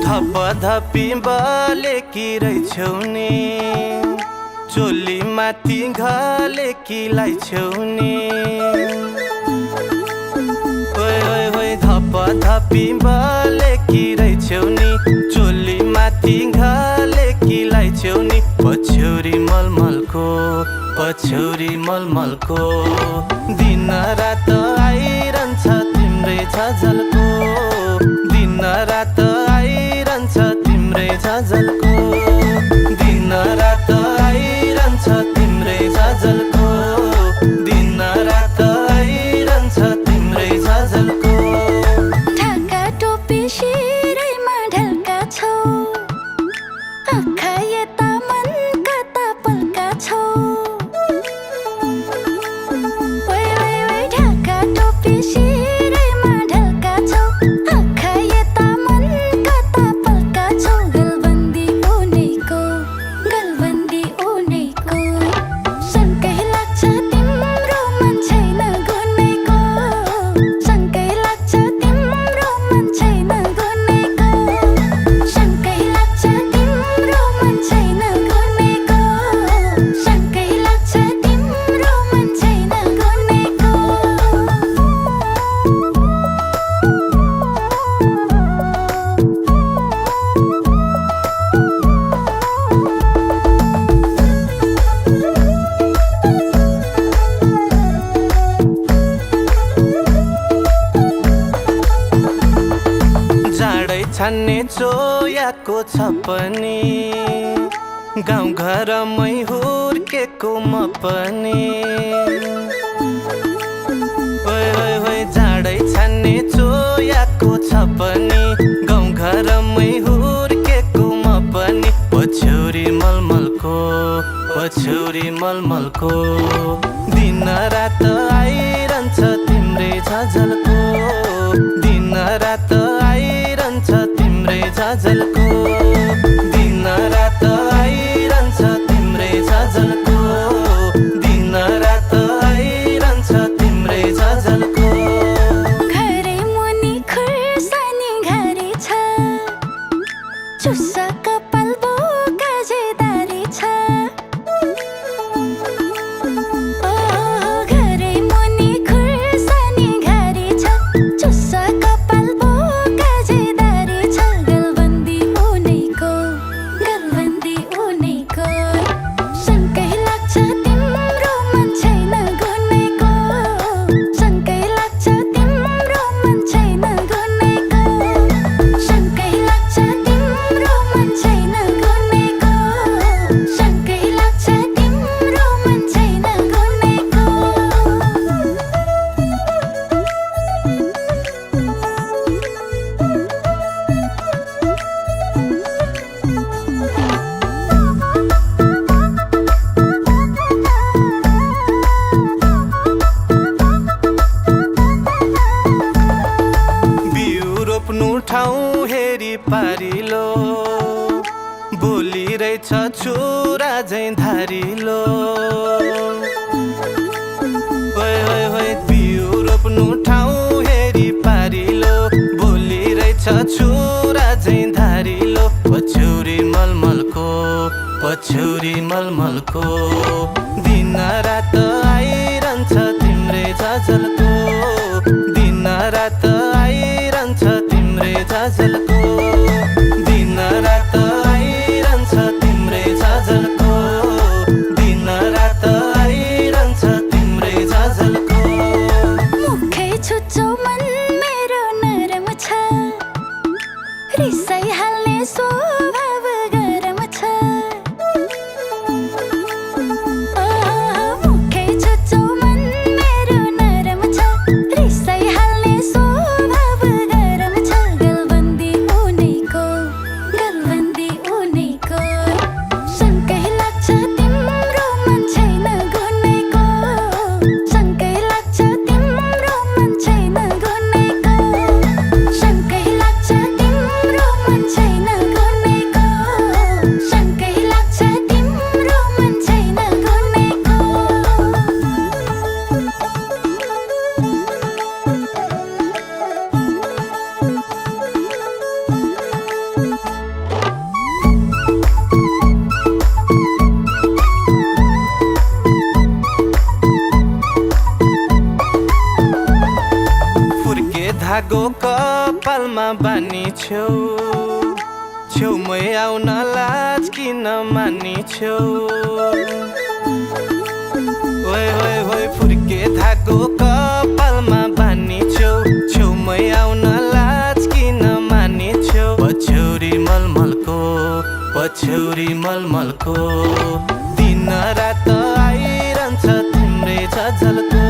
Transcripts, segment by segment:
धपधपी बले कि रहेछौ नि चोली माथि घले कि लाइछौ नि ओइ धपधपी बले कि रहेछौ नि चोली माथि घले कि लाइछौ नि पछ्यौरी मलमलको दिन रात आइरहन्छ तिम्रै झझल्को दिन रात आइरहन्छ तिम्रै झझल्को दिन रात आइरहन्छ तिम्रै झझल्को दिन रात आइरहन्छ तिम्रै झझल्को ढाका टोपी शिरैमा ढल्का छौ आँखा यता मन कता पल्का छौ ओइ ढाका टोपी शिरैमा ढल्का छौ आँखा यता मन कता पल्का छौ गलबन्दी उनैको शङ्कै लाग्छ तिम्रो मन छैन गुनेको शङ्कै लाग्छ तिम्रो मन छैन गुनेको शङ्कै लाग्छ तिम्रो मन छैन गुनेको शङ्कै लाग्छ तिम्रो मन छैन गुनेको जाडै छान्ने चोयाको छ पनि गाउँघरमै हुर्केको म पनि ओइ जाडै छान्ने चोयाको छ पनि गाउँघरमै हुर्केको म पनि पछ्यौरी मलमलको दिन रात आइरहन्छ तिम्रै झझल्को दिन रात आइरहन्छ तिम्रै झझल्को दिन रात आइरहन्छ तिम्रै झझल्को दिन रात आइरहन्छ तिम्रै झझल्को घरै मुनि खुर्सानी घरै छ चुस्सा कपाल बोका जेदारी छ घरै मुनि खुर्सानी घरै छ चुस्सा कपाल बोका जेदारी छ गलबन्दी उनैको शङ्कै लाग्छ तिम्रो मन छैन गुनेको शङ्कै लाग्छ तिम्रो मन छैन गुनेको शङ्कै लाग्छ तिम्रो मन छैन गुनेको शङ्कै लाग्छ तिम्रो मन छैन गुनेको बिउ रोप्नु ठाउँ हेरी पारिलो बोली रहेछ छुरा झैँ धारिलो ओइ बिउ रोप्नु ठाउँ हेरी पारिलो बोली रहेछ छुरा झैँ धारिलो पछ्यौरी मलमलको दिन रात आइरहन्छ तिम्रै झझल्को दिन रात आइरहन्छ तिम्रै झझल्को दिन रात आइरहन्छ तिम्रै झझल्को दिन रात आइरहन्छ तिम्रै झझल्को मुखै छुच्चो मन मेरो नरम छ रिसाइहाल्ने स्वभाव गरम छ मुखै छुच्चो मन मेरो नरम छ धागो कपालमा बानी छेउ छेउमै आउन लाज किन मानी छेउ ओइ ओइ ओइ फुर्के धागो कपालमा बानी छेउ छेउमै आउन लाज किन मानी छेउ पछ्यौरी मलमलको दिन रात आइरहन्छ तिम्रै झझल्को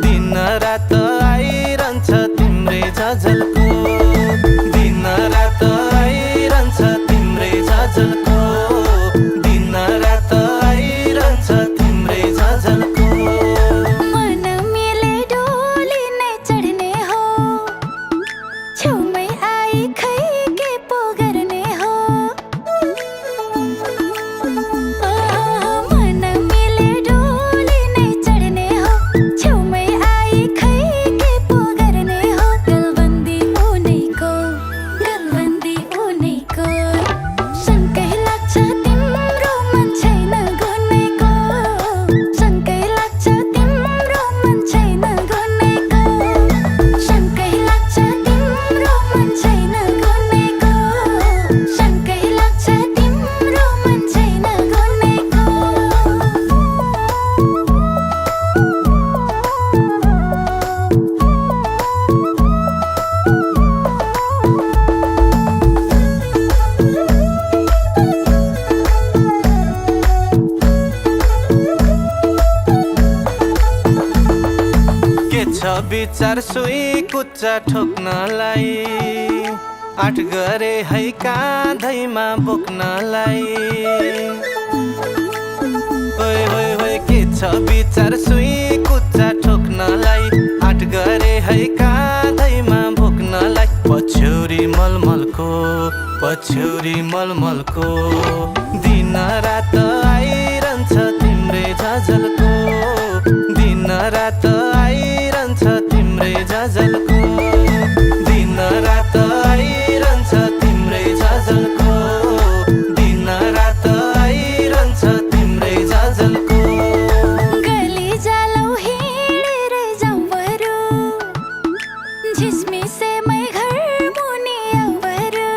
दिन रात आइरहन्छ तिम्रै झझल्को दिन रात आइरहन्छ तिम्रै झझल्को दिन रात आइरहन्छ तिम्रै झझल्को मन मिले डोली नै चढ्ने हो छेउमै आई खै के पो गर्ने हो मन मिले डोली नै चढ्ने हो छेउमै आई खै के पो गर्ने हो गलबन्दी उनैको शङ्कै लाग्छ तिम्रो मन छैन गुनेको शङ्कै लाग्छ तिम्रो मन छैन गुनेको शङ्कै लाग्छ तिम्रो मन छैन गुनेको शङ्कै लाग्छ तिम्रो मन छैन गुनेको के छ विचार सुई कुच्चा ठोक्नलाई आठ गरे है काँधैमा बोक्नलाई ओइ ओइ ओइ के छ विचार सुई कुच्चा ठोक्नलाई आठ गरे है काँधैमा बोक्नलाई पछ्यौरी मलमलको दिन रात आइरहन्छ तिम्रै झझल्को दिन रात आइरहन्छ तिम्रै झझल्को दिन रात आइरहन्छ तिम्रै झझल्को दिन रात आइरहन्छ तिम्रै झझल्को गली जालौ हिँडेर जाउँ बरु झिसमिसेमै घर मुनि आऊ बरु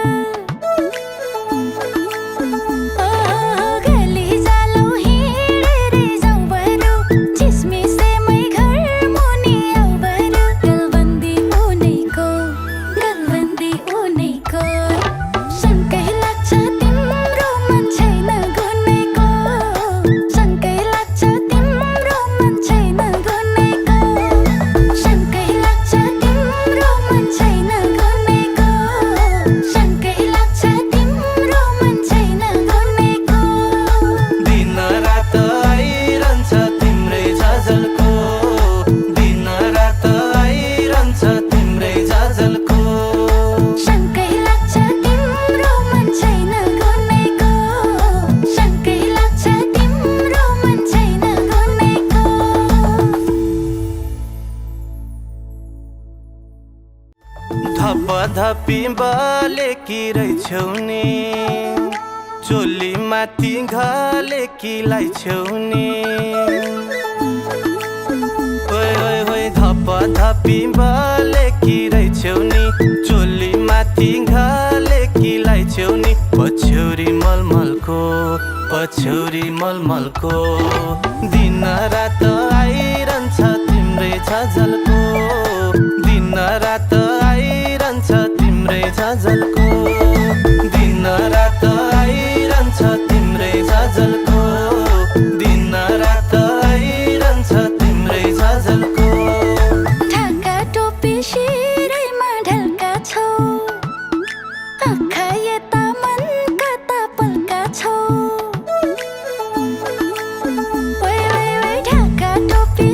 गली जालौ हिँडेर जाउँ बरु झिसमिसेमै घर मुनि आऊ बरु गलबन्दी उनैको शङ्कै लाग्छ तिम्रो मन छैन गुनेको शङ्कै लाग्छ तिम्रो मन छैन गुनेको शङ्कै लाग्छ तिम्रो मन छैन गुनेको शङ्कै लाग्छ तिम्रो मन छैन गुनेको दिन रात आइरहन्छ तिम्रै झझल्को दिन रात आइरहन्छ तिम्रै झझल्को शङ्कै लाग्छ तिम्रो मन छैन गुनेको शङ्कै लाग्छ तिम्रो मन छैन गुनेको धपधपी बलेकी रहेछौ नि चोली माथि घलेकीलाई छेउनी ओइ ओइ ओइ धपधपी बलेकी रहेछौ नि चोली माथि घलेकीलाई छेउनी पछ्यौरी मलमलको दिन रात आइरहन्छ तिम्रै झझल्को दिन रात आइरहन्छ तिम्रै झझल्को दिन रात आइरहन्छ तिम्रै झझल्को दिन रात आइरहन्छ तिम्रै झझल्को ढाका टोपी शिरैमा ढल्का छौ आँखा यता मन कता पल्का छौ ओइ ओइ ओइ ढाका टोपी